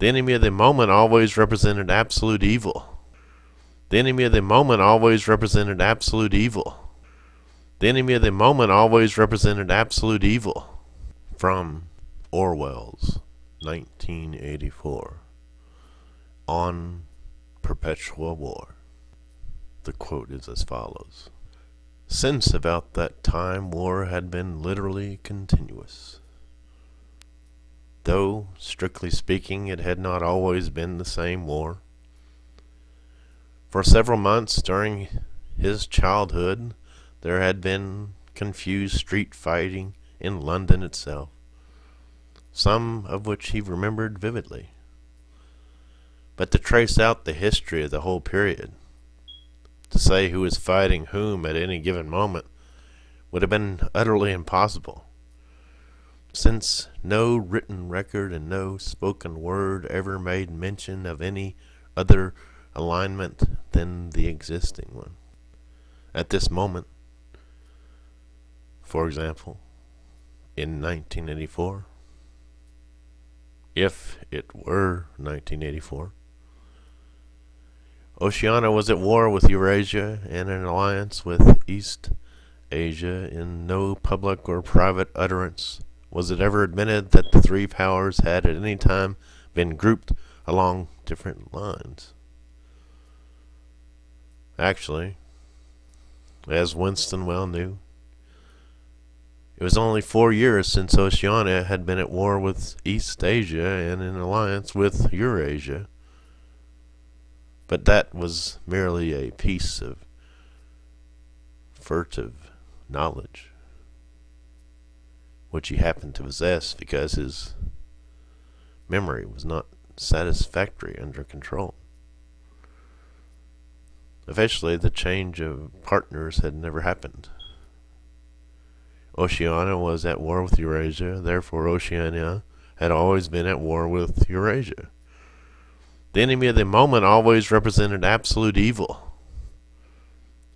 The enemy of the moment always represented absolute evil. The enemy of the moment always represented absolute evil. The enemy of the moment always represented absolute evil. From Orwell's 1984, On Perpetual War. The quote is as follows. Since about that time, war had been literally continuous. Though, strictly speaking, it had not always been the same war. For several months during his childhood, there had been confused street fighting in London itself, some of which he remembered vividly. But to trace out the history of the whole period, to say who was fighting whom at any given moment, would have been utterly impossible, since no written record and no spoken word ever made mention of any other alignment than the existing one. At this moment, for example, in 1984, if it were 1984, Oceania was at war with Eurasia and in alliance with East Asia. In no public or private utterance was it ever admitted that the three powers had at any time been grouped along different lines. Actually, as Winston well knew, it was only 4 years since Oceania had been at war with East Asia and in alliance with Eurasia. But that was merely a piece of furtive knowledge, which he happened to possess because his memory was not satisfactorily under control. Eventually, the change of partners had never happened. Oceania was at war with Eurasia, therefore Oceania had always been at war with Eurasia. The enemy of the moment always represented absolute evil,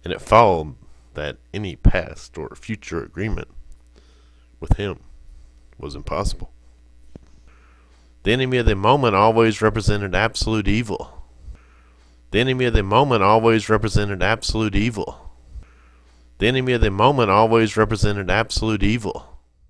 and it followed that any past or future agreement with him was impossible. The enemy of the moment always represented absolute evil. The enemy of the moment always represented absolute evil. The enemy of the moment always represented absolute evil.